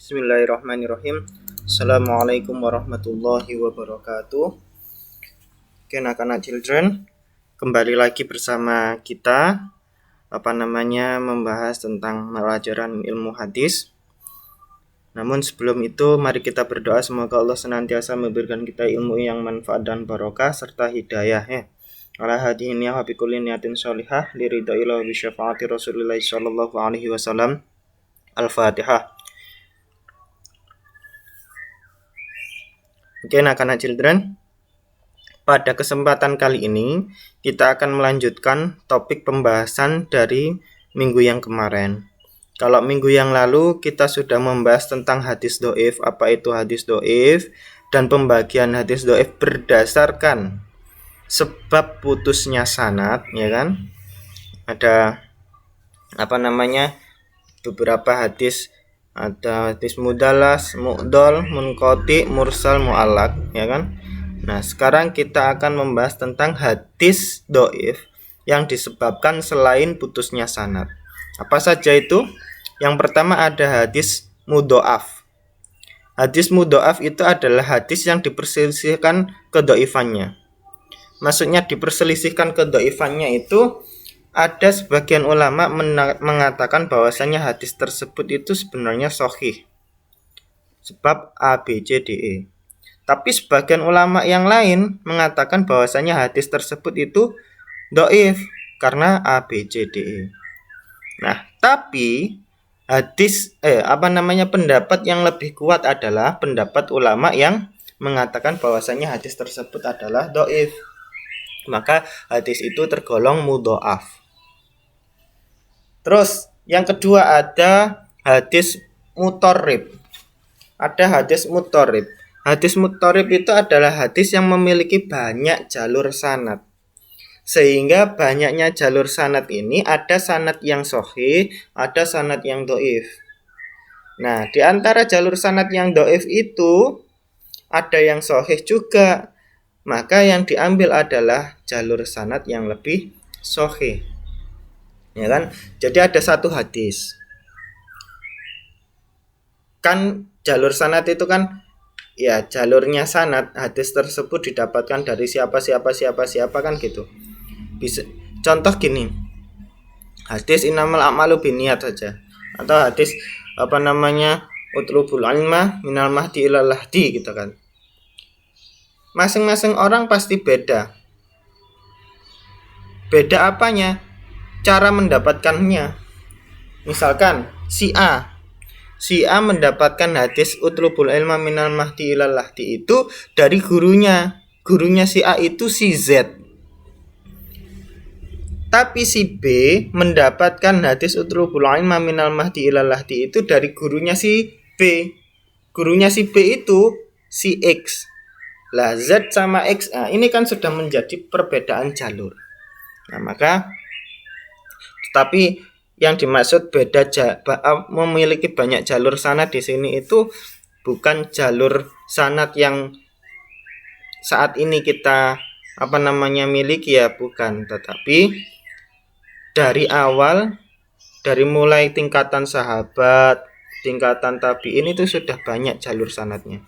Bismillahirrahmanirrahim. Assalamualaikum warahmatullahi wabarakatuh. Oke, anak-anak children, kembali lagi bersama kita membahas tentang pelajaran ilmu hadis. Namun sebelum itu, mari kita berdoa semoga Allah senantiasa memberikan kita ilmu yang manfaat dan barokah serta hidayah ala hadihin ya bi kulli niyatin sholihah liridaihi wa bi syafaati Rasulillah sallallahu alaihi wasallam. Al-Fatihah. Oke, anak-anak children, pada kesempatan kali ini kita akan melanjutkan topik pembahasan dari minggu yang kemarin. Kalau minggu yang lalu kita sudah membahas tentang hadis do'if, apa itu hadis do'if, dan pembagian hadis do'if berdasarkan sebab putusnya sanad, ya kan? Ada beberapa hadis, ada hadis mudalas, mu'dol, munqati, mursal, mu'allaq, ya kan? Nah, sekarang kita akan membahas tentang hadis do'if yang disebabkan selain putusnya sanad. Apa saja itu? Yang pertama ada hadis mudho'af. Hadis mudho'af itu adalah hadis yang diperselisihkan kedoifannya. Maksudnya diperselisihkan kedoifannya itu ada sebagian ulama mengatakan bahwasanya hadis tersebut itu sebenarnya sahih. Sebab A, B, C, D, E. Tapi sebagian ulama yang lain mengatakan bahwasanya hadis tersebut itu dhaif karena A, B, C, D, E. Nah, tapi pendapat yang lebih kuat adalah pendapat ulama yang mengatakan bahwasanya hadis tersebut adalah dhaif. Maka hadis itu tergolong mudho'af. Terus yang kedua ada hadis mutharrib. Ada hadis mutharrib. Hadis mutharrib itu adalah hadis yang memiliki banyak jalur sanad. Sehingga banyaknya jalur sanad ini ada sanad yang sahih, ada sanad yang dhaif. Nah, di antara jalur sanad yang dhaif itu ada yang sahih juga. Maka yang diambil adalah jalur sanad yang lebih sahih. Ya kan? Jadi ada satu hadis. Kan jalur sanad itu kan ya jalurnya sanad, hadis tersebut didapatkan dari siapa kan gitu. Bisa contoh gini. Hadis innamal a'malu binniyat saja. Atau hadis utlubul ilma minal mahdi ilal lahdi gitu kan. Masing-masing orang pasti beda. Beda apanya? Cara mendapatkannya. Misalkan si A mendapatkan hadis utlubul ilma minal mahdi ilal lahdi itu dari gurunya. Gurunya si A itu si Z. Tapi si B mendapatkan hadis utlubul ilma minal mahdi ilal lahdi itu dari gurunya si B. Gurunya si B itu si X. Lah Z sama X, ini kan sudah menjadi perbedaan jalur. Nah, maka tapi yang dimaksud memiliki banyak jalur sanad di sini itu bukan jalur sanad yang saat ini kita miliki ya, bukan, tetapi dari awal, dari mulai tingkatan sahabat, tingkatan tabi'in itu sudah banyak jalur sanadnya.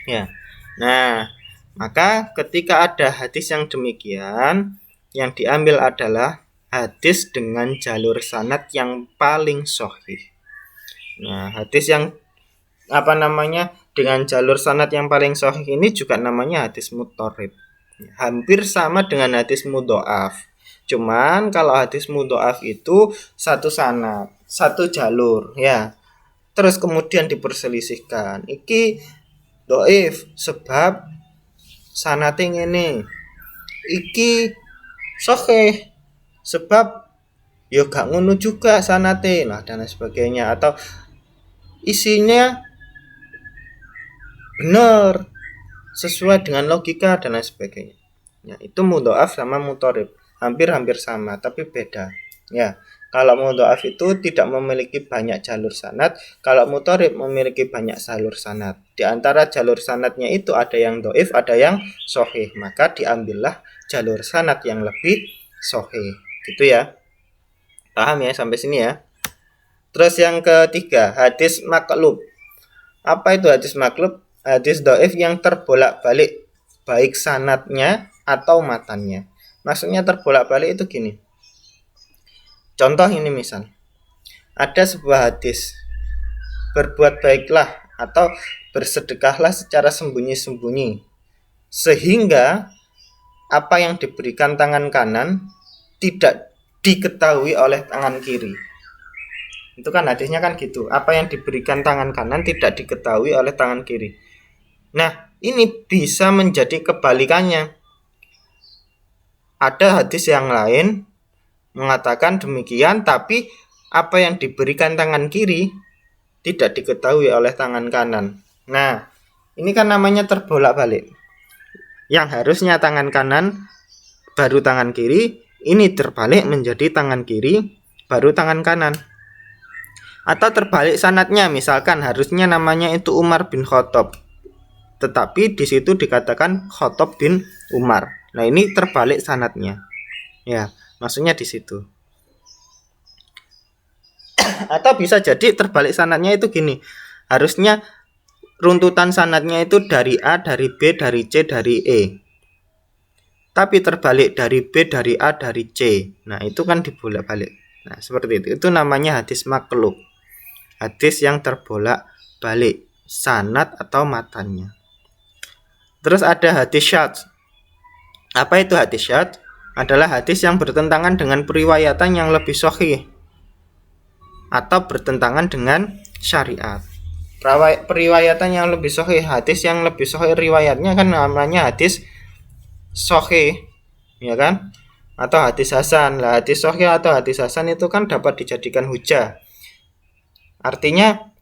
Ya. Nah, maka ketika ada hadis yang demikian, yang diambil adalah hadis dengan jalur sanad yang paling sahih. Nah, hadis yang dengan jalur sanad yang paling sahih ini juga namanya hadis mutharrib. Hampir sama dengan hadis mudho'af. Cuman kalau hadis mudho'af itu satu sanad, satu jalur ya. Terus kemudian diperselisihkan. Iki dhaif sebab sanate ngene. Iki sahih sebab ya gak ngono juga sanate, nah dan sebagainya, atau isinya benar sesuai dengan logika dan lain sebagainya. Ya, itu mudho'af sama mutharrib hampir sama tapi beda. Ya, kalau mudho'af itu tidak memiliki banyak jalur sanad, kalau mutharrib memiliki banyak jalur sanad. Di antara jalur sanadnya itu ada yang dhaif, ada yang sahih. Maka diambillah jalur sanad yang lebih sahih. Gitu ya. Paham ya sampai sini ya? Terus yang ketiga, hadis maqlub. Apa itu hadis maklub? Hadis dhaif yang terbolak-balik baik sanadnya atau matannya. Maksudnya terbolak-balik itu gini. Contoh ini misal, ada sebuah hadis, berbuat baiklah atau bersedekahlah secara sembunyi-sembunyi, sehingga apa yang diberikan tangan kanan tidak diketahui oleh tangan kiri. Itu kan hadisnya kan gitu. Apa yang diberikan tangan kanan tidak diketahui oleh tangan kiri. Nah, ini bisa menjadi kebalikannya. Ada hadis yang lain mengatakan demikian, tapi apa yang diberikan tangan kiri tidak diketahui oleh tangan kanan. Nah, ini kan namanya terbolak-balik. Yang harusnya tangan kanan baru tangan kiri, ini terbalik menjadi tangan kiri baru tangan kanan. Atau terbalik sanadnya, misalkan harusnya namanya itu Umar bin Khattab, tetapi di situ dikatakan Khattab bin Umar. Nah, ini terbalik sanadnya. Ya, maksudnya di situ. Atau bisa jadi terbalik sanadnya itu gini. Harusnya runtutan sanadnya itu dari A, dari B, dari C, dari E. Tapi terbalik dari B, dari A, dari C. Nah, itu kan dibolak-balik. Nah, seperti itu. Itu namanya hadis maklub. Hadis yang terbolak-balik sanad atau matannya. Terus ada hadis syadz. Apa itu hadis syadz? Adalah hadis yang bertentangan dengan periwayatan yang lebih sahih atau bertentangan dengan syariat. Periwayatan yang lebih sahih, hadis yang lebih sahih riwayatnya kan namanya hadis sahih, ya kan? Atau hadis hasan. Lah, hadis sahih atau hadis hasan itu kan dapat dijadikan hujah. Artinya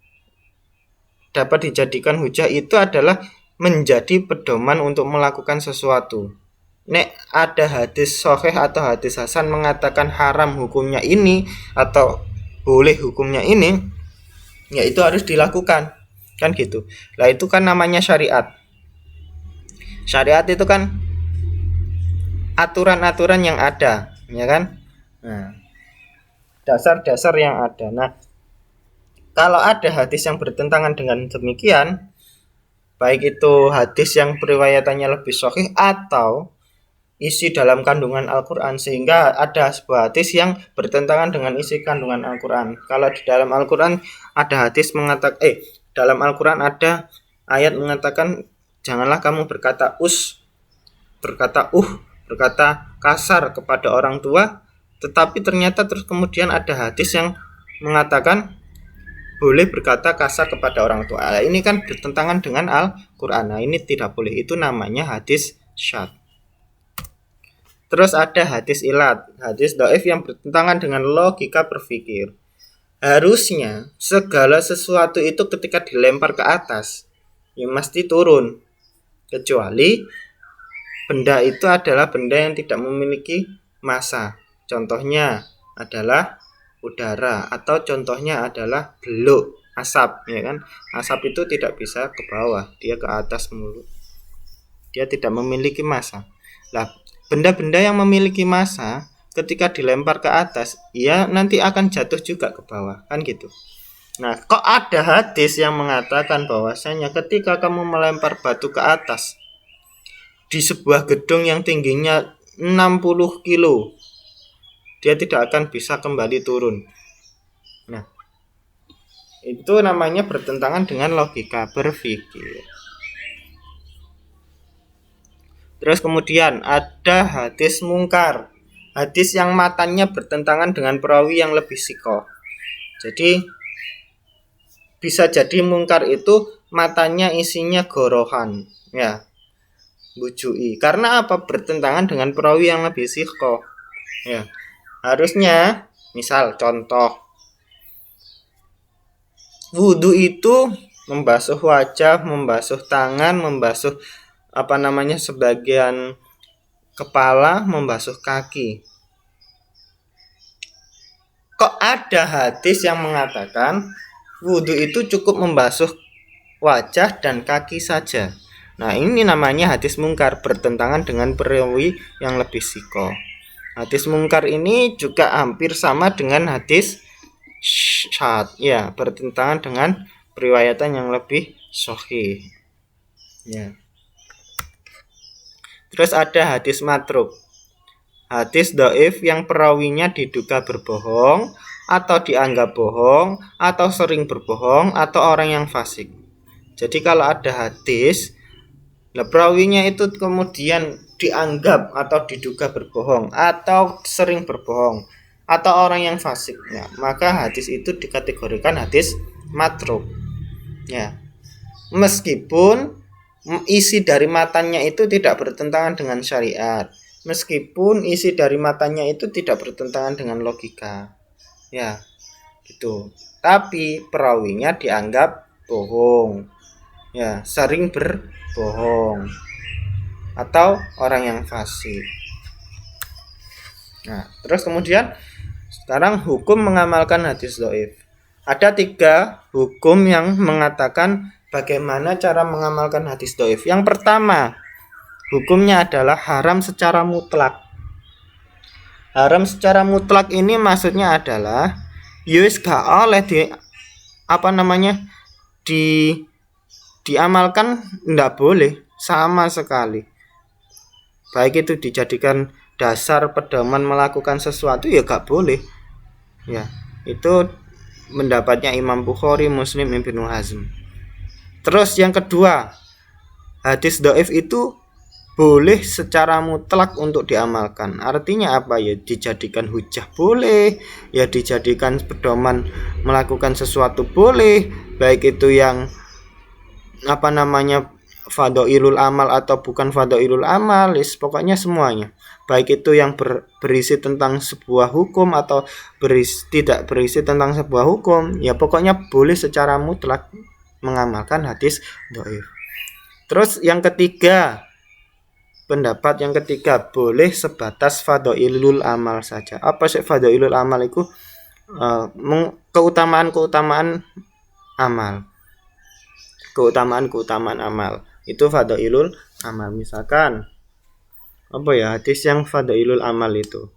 dapat dijadikan hujah itu adalah menjadi pedoman untuk melakukan sesuatu. Nek ada hadis sahih atau hadis hasan mengatakan haram hukumnya ini atau boleh hukumnya ini, ya itu harus dilakukan, kan gitu. Lah, itu kan namanya syariat. Syariat itu kan aturan-aturan yang ada, ya kan? Nah, dasar-dasar yang ada. Nah, kalau ada hadis yang bertentangan dengan demikian, baik itu hadis yang periwayatannya lebih sahih atau isi dalam kandungan Al-Quran, sehingga ada sebuah hadis yang bertentangan dengan isi kandungan Al-Quran. Kalau di dalam Al-Quran ada hadis mengatakan, dalam Al-Quran ada ayat mengatakan janganlah kamu berkata berkata kasar kepada orang tua, tetapi ternyata terus kemudian ada hadis yang mengatakan boleh berkata kasar kepada orang tua. Nah, ini kan bertentangan dengan Al-Quran. Nah, ini tidak boleh. Itu namanya hadis syadz. Terus ada hadis ilat, hadis dhaif yang bertentangan dengan logika berpikir. Harusnya segala sesuatu itu ketika dilempar ke atas, ya mesti turun. Kecuali benda itu adalah benda yang tidak memiliki massa. Contohnya adalah udara, atau contohnya adalah beluk, asap, ya kan? Asap itu tidak bisa ke bawah, dia ke atas mulu. Dia tidak memiliki massa. Lah, benda-benda yang memiliki massa ketika dilempar ke atas, ia nanti akan jatuh juga ke bawah, kan gitu. Nah, kok ada hadis yang mengatakan bahwasanya ketika kamu melempar batu ke atas di sebuah gedung yang tingginya 60 kilo, dia tidak akan bisa kembali turun. Nah, itu namanya bertentangan dengan logika berpikir. Terus kemudian ada hadis mungkar, hadis yang matanya bertentangan dengan perawi yang lebih sikoh. Jadi bisa jadi mungkar itu matanya isinya gorohan, ya, bujui. Karena apa? Bertentangan dengan perawi yang lebih sikoh, ya. Harusnya, misal contoh, wudhu itu membasuh wajah, membasuh tangan, membasuh sebagian kepala, membasuh kaki. Kok ada hadis yang mengatakan wudhu itu cukup membasuh wajah dan kaki saja? Nah, ini namanya hadis mungkar, bertentangan dengan perawi yang lebih sikoh. Hadis mungkar ini juga hampir sama dengan hadis syadz, ya, bertentangan dengan periwayatan yang lebih sahih. Ya. Terus ada hadis matruk. Hadis dhaif yang perawinya diduga berbohong atau dianggap bohong atau sering berbohong atau orang yang fasik. Jadi kalau ada hadis, perawinya itu kemudian dianggap atau diduga berbohong atau sering berbohong atau orang yang fasik, ya, maka hadis itu dikategorikan hadis matruk. Ya. Meskipun isi dari matanya itu tidak bertentangan dengan syariat, meskipun isi dari matanya itu tidak bertentangan dengan logika, ya, gitu. Tapi perawinya dianggap bohong, ya, sering berbohong atau orang yang fasik. Nah, terus kemudian sekarang hukum mengamalkan hadis dhaif. Ada 3 hukum yang mengatakan bagaimana cara mengamalkan hadis dhaif. Yang pertama, hukumnya adalah haram secara mutlak. Haram secara mutlak ini maksudnya adalah yus gak oleh diamalkan, tidak boleh sama sekali. Baik itu dijadikan dasar pedoman melakukan sesuatu, ya gak boleh. Ya, itu pendapatnya Imam Bukhari, Muslim, Ibnu Hazm. Terus yang kedua, hadis dhaif itu boleh secara mutlak untuk diamalkan. Artinya apa? Ya dijadikan hujah boleh, ya dijadikan pedoman melakukan sesuatu boleh, baik itu yang fadhailul amal atau bukan fadhailul amal, pokoknya semuanya. Baik itu yang berisi tentang sebuah hukum atau tidak berisi tentang sebuah hukum, ya pokoknya boleh secara mutlak mengamalkan hadis dhaif. Terus yang ketiga, pendapat yang ketiga, boleh sebatas fadhailul amal saja. Apa sih fadhailul amal itu? Keutamaan amal. Keutamaan amal. Itu fadhailul amal. Misalkan apa ya hadis yang fadhailul amal itu?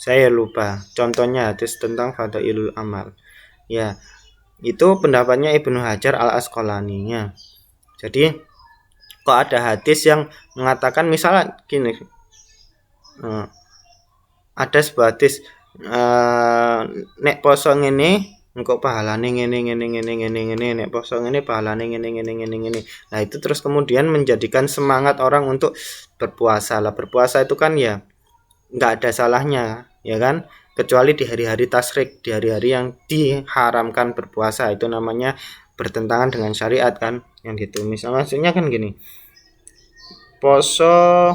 Saya lupa. Contohnya hadis tentang fadhailul amal. Ya, itu pendapatnya Ibnu Hajar Al-Asqalani, ya. Jadi kok ada hadis yang mengatakan misalnya gini, ada sebuah hadis, nek poso ngene engko pahalane ngene nek poso ngene pahalane ngene. Nah, itu terus kemudian menjadikan semangat orang untuk berpuasa. Lah berpuasa itu kan ya enggak ada salahnya, ya kan? Kecuali di hari-hari tasyrik, di hari-hari yang diharamkan berpuasa, itu namanya bertentangan dengan syariat kan, yang gitu. Maksudnya kan gini, poso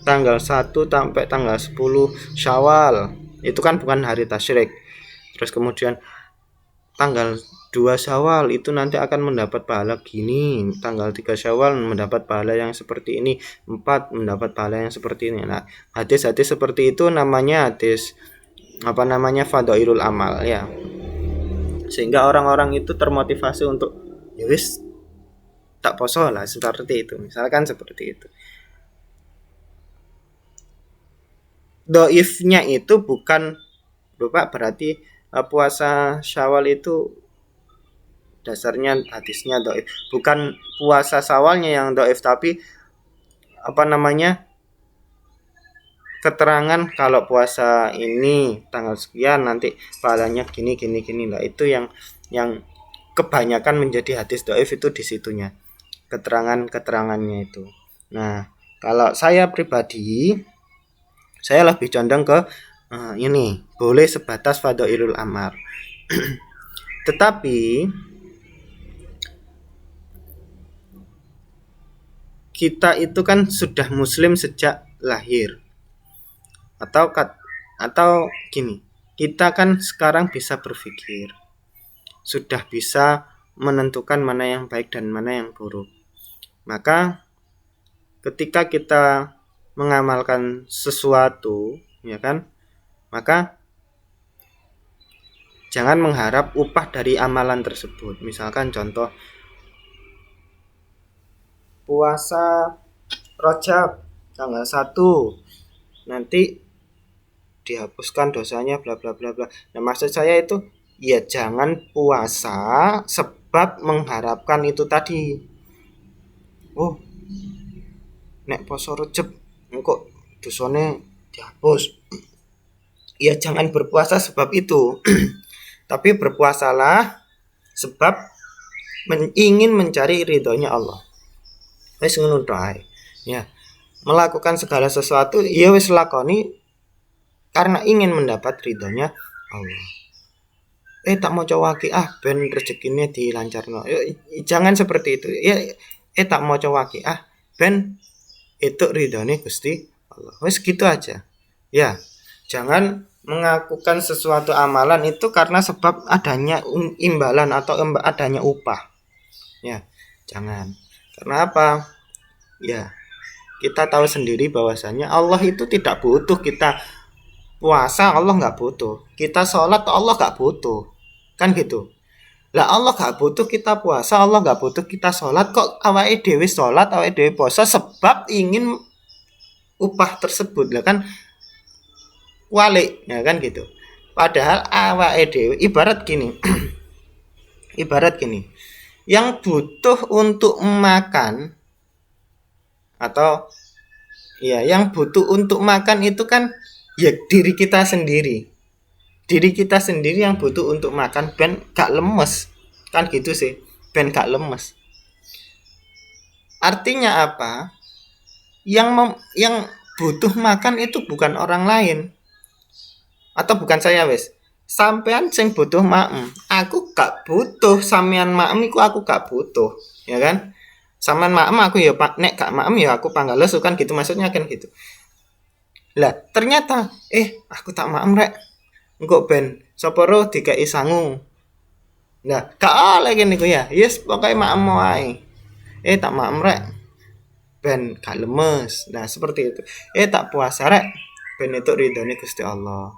tanggal 1 sampai tanggal 10 Syawal itu kan bukan hari tasyrik. Terus kemudian tanggal 2 Syawal itu nanti akan mendapat pahala gini, tanggal 3 Syawal mendapat pahala yang seperti ini, 4 mendapat pahala yang seperti ini. Nah, hadis-hadis seperti itu namanya hadis fadhailul amal, ya. Sehingga orang-orang itu termotivasi untuk ya wis tak poso lah, seperti itu. Misalkan seperti itu. Dhaifnya itu bukan berarti puasa Syawal itu dasarnya hadisnya dhaif. Bukan puasa Syawalnya yang dhaif, tapi keterangan kalau puasa ini tanggal sekian nanti pahalanya gini. Nah, itu yang kebanyakan menjadi hadis dhaif itu di situnya. Keterangannya itu. Nah, kalau saya pribadi, saya lebih condong ke ini, boleh sebatas fadhailul amal. Tetapi kita itu kan sudah muslim sejak lahir. Atau gini, kita kan sekarang bisa berpikir, sudah bisa menentukan mana yang baik dan mana yang buruk. Maka ketika kita mengamalkan sesuatu, ya kan, maka jangan mengharap upah dari amalan tersebut. Misalkan contoh puasa Rajab tanggal 1, nanti dihapuskan dosanya bla bla bla bla. Nah, maksud saya itu ya jangan puasa sebab mengharapkan itu tadi. Oh, nek poso Rejeb engko dosane dihapus. Ya jangan berpuasa sebab itu. Tapi berpuasalah sebab ingin mencari ridhonya Allah. Wis ngono ae. Ya, melakukan segala sesuatu ya wis lakoni karena ingin mendapat ridhonya Allah. Tak mau cowaki ben rezekine dilancarno. Jangan seperti itu. Ya tak mau cowaki ben itu ridhone Gusti Allah. Wis gitu aja. Ya, jangan melakukan sesuatu amalan itu karena sebab adanya imbalan atau adanya upah. Ya, jangan. Karena apa? Ya, kita tahu sendiri bahwasanya Allah itu tidak butuh kita puasa, Allah nggak butuh. Kita sholat, Allah nggak butuh. Kan gitu. Lah Allah nggak butuh kita puasa, Allah nggak butuh kita sholat. Kok awake dhewe sholat, awake dhewe puasa sebab ingin upah tersebut. Lah kan walik, ya kan gitu. Padahal awake dhewe ibarat gini. Ibarat gini. Yang butuh untuk makan atau ya yang butuh untuk makan itu kan ya diri kita sendiri. Diri kita sendiri yang butuh untuk makan ben gak lemes. Kan gitu sih, ben gak lemes. Artinya apa? Yang butuh makan itu bukan orang lain. Atau bukan saya wes. Sampean sing butuh maem. Aku gak butuh sampean maem iku aku gak butuh, ya kan? Sampean maem aku ya nek gak maem ya aku panggal lesu kan gitu maksudnya kan gitu. Lah, ternyata aku tak maem rek. Engko ben sapa ro dikai sangu. Nah, gak oleh kene iku ya. Yes, pokoke maem wae. Tak maem rek. Ben gak lemes. Nah, seperti itu. Tak puasa rek. Ben itu ridhone Gusti Allah.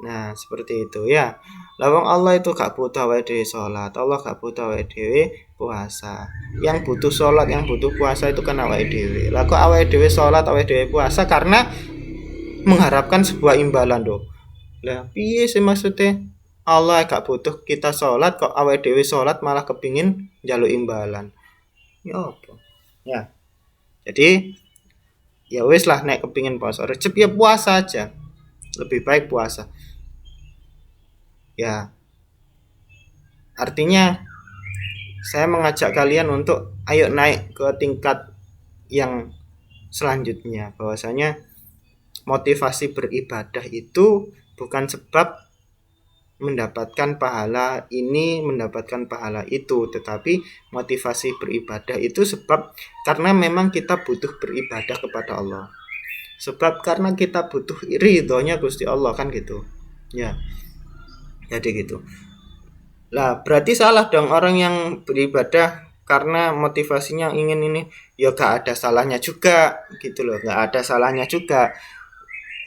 Nah, seperti itu ya. Lawang Allah itu gak butuh awake dhewe salat. Allah gak butuh awake dhewe puasa. Yang butuh salat, yang butuh puasa itu kan awake dhewe. Lah kok awake dhewe salat, awake dhewe puasa karena mengharapkan sebuah imbalan doh. Lah piye sih maksudnya? Allah gak butuh kita sholat kok awake dhewe sholat malah kepingin njaluk imbalan. Ya apa? Ya. Jadi ya wis lah nek kepingin puasa Rejeb ya puasa aja. Lebih baik puasa. Ya. Artinya saya mengajak kalian untuk ayo naik ke tingkat yang selanjutnya bahwasanya motivasi beribadah itu bukan sebab mendapatkan pahala ini, mendapatkan pahala itu, tetapi motivasi beribadah itu sebab karena memang kita butuh beribadah kepada Allah. Sebab karena kita butuh ridhonya Gusti Allah kan gitu. Ya. Jadi gitu. Lah, berarti salah dong orang yang beribadah karena motivasinya ingin ini, ya gak ada salahnya juga gitu loh, gak ada salahnya juga.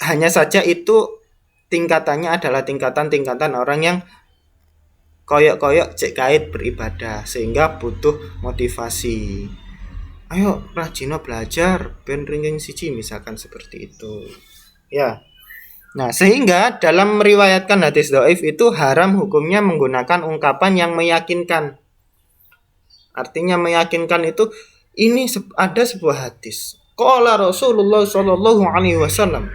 Hanya saja itu tingkatannya adalah tingkatan-tingkatan orang yang koyok-koyok cek kait beribadah sehingga butuh motivasi. Ayo rajin belajar ben ringking siji misalkan seperti itu. Ya. Nah, sehingga dalam meriwayatkan hadis dhaif itu haram hukumnya menggunakan ungkapan yang meyakinkan. Artinya meyakinkan itu ini ada sebuah hadis. Qala Rasulullah sallallahu alaihi wasallam.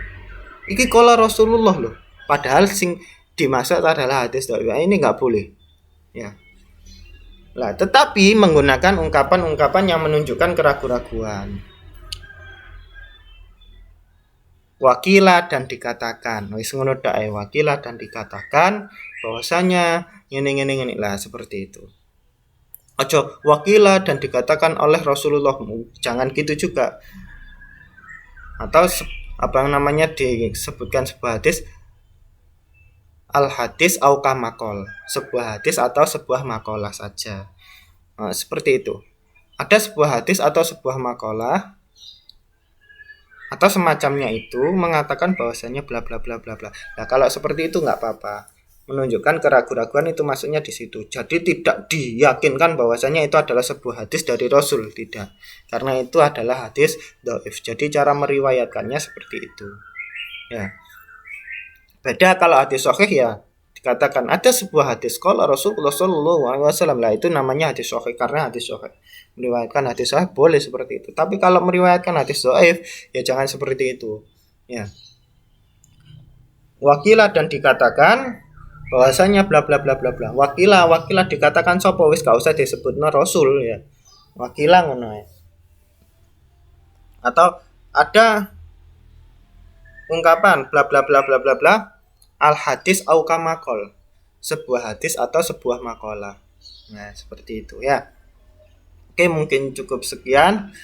Iki qala Rasulullah loh. Padahal sing dimaksud adalah hadis dhaif. Ini enggak boleh. Ya. Lah, tetapi menggunakan ungkapan-ungkapan yang menunjukkan keraguan-raguan. Wakilah dan dikatakan. Wis ngono dak ae wakilah dan dikatakan bahwasanya ngene lah seperti itu. Ojo wakilah dan dikatakan oleh Rasulullah. Jangan gitu juga. Atau apa yang namanya disebutkan sebuah hadis al-hadis au kamakol, sebuah hadis atau sebuah makalah saja. Seperti itu. Ada sebuah hadis atau sebuah makalah atau semacamnya itu mengatakan bahwasanya bla bla bla bla bla. Nah, kalau seperti itu nggak apa-apa. Menunjukkan keraguan-raguan itu maksudnya di situ. Jadi tidak diyakinkan bahwasanya itu adalah sebuah hadis dari Rasul, tidak. Karena itu adalah hadis dhaif. Jadi cara meriwayatkannya seperti itu. Ya. Beda kalau hadis sahih ya dikatakan ada sebuah hadis qala Rasulullah sallallahu alaihi wasallam, lah itu namanya hadis sahih karena hadis sahih. Meriwayatkan hadis sahih boleh seperti itu. Tapi kalau meriwayatkan hadis dhaif ya jangan seperti itu. Ya. Wakilah dan dikatakan bahwasanya bla bla bla bla bla. Wakilah dikatakan sapa wis gak usah disebutno rasul ya. Wakilah ngono ya. Atau ada ungkapan bla bla bla bla bla bla al hadis au kamakol, sebuah hadis atau sebuah makalah. Nah seperti itu ya. Oke, mungkin cukup sekian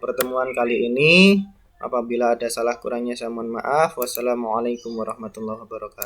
pertemuan kali ini. Apabila ada salah kurangnya saya mohon maaf. Wassalamualaikum warahmatullahi wabarakatuh.